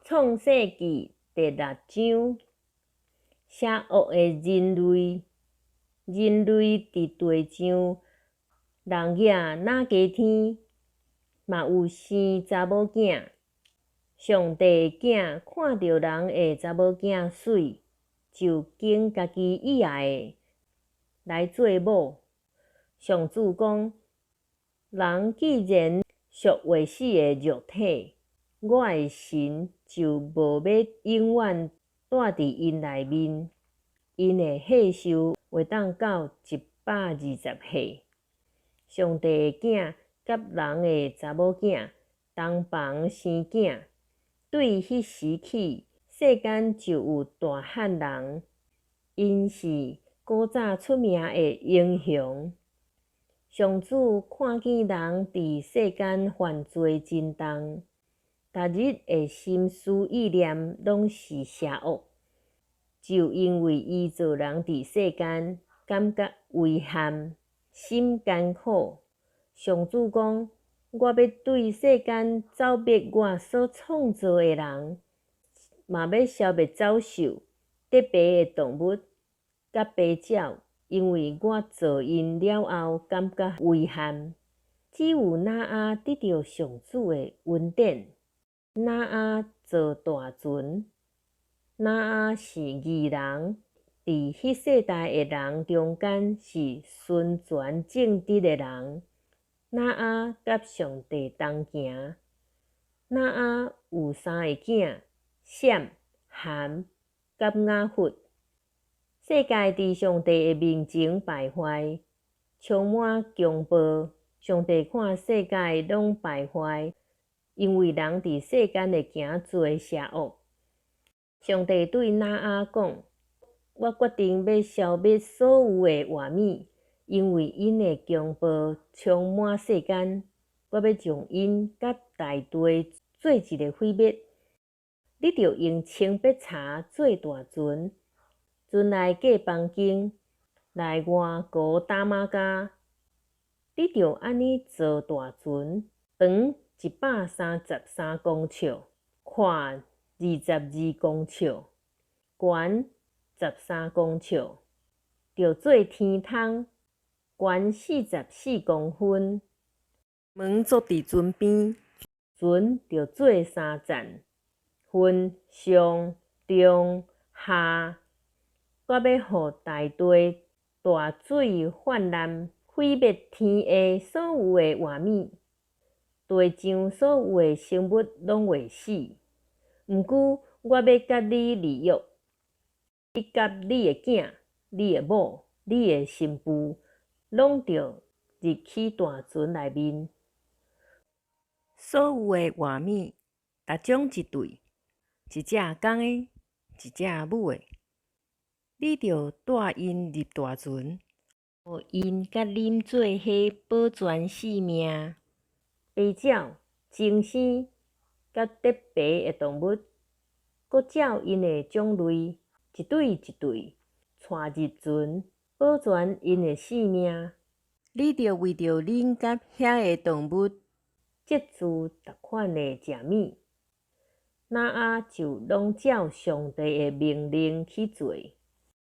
创世纪第6章，邪恶的人类。人类伫地上，人囝哪加天，嘛有生查某囝。上帝囝看到人的查某囝水，就拣家己意爱的来做某。上主讲：人既然属未死的肉体，我的神就无要永远住伫因内面。因的岁数会当到120岁。上帝的囝甲人的查某囝同房生囝，对迄时起，世间就有大汉人，因是古早出名的英雄。上主看见人伫世间犯罪真重，逐日的心思意念拢是邪恶。就因为伊做人伫世间，感觉遗憾，心艰苦。上主讲：我要对世间消灭我所创造的人，嘛要消灭走兽、得病的动物，甲飞鸟，因为我造因了后感觉遗憾。只有挪亚得到上主的恩典。挪亚造大船。挪亚是义人，伫迄世代的人中间是纯全正直的人。挪亚甲上帝同行。挪亚有3个囝：闪、含甲雅弗。世界伫上帝的面前败坏，充满强暴。上帝看世界拢败坏，因为人伫世间会行做邪恶。上帝对挪亚讲：我决定要消灭所有的活物，因为因的强暴充满世间。我要将因甲大地做一个毁灭。你着用青白茶做大船，船内架房间，内外糊打马甲。你着安尼造大船，长133公尺，宽22公尺，悬13公尺，着做天窗，悬44公分。门做伫船边，船着做3层，分上、中、下。我要予大地大水泛滥，毁灭天下所有的活物。地上所有的生物拢会死。毋过，我要甲你立约，你甲你的囝、你的某、你的新妇，拢着入去大船内面。所有的活物，逐种一对，一只公的，一只母的。你着带因入大船，互因甲恁做伙保全性命。飞鸟、猩猩甲得病的动物，各照因的种类，一对一对带入船，保全因的性命。你着为着恁甲遐个动物，截取逐款的食物。挪亚就拢照上帝的命令去做。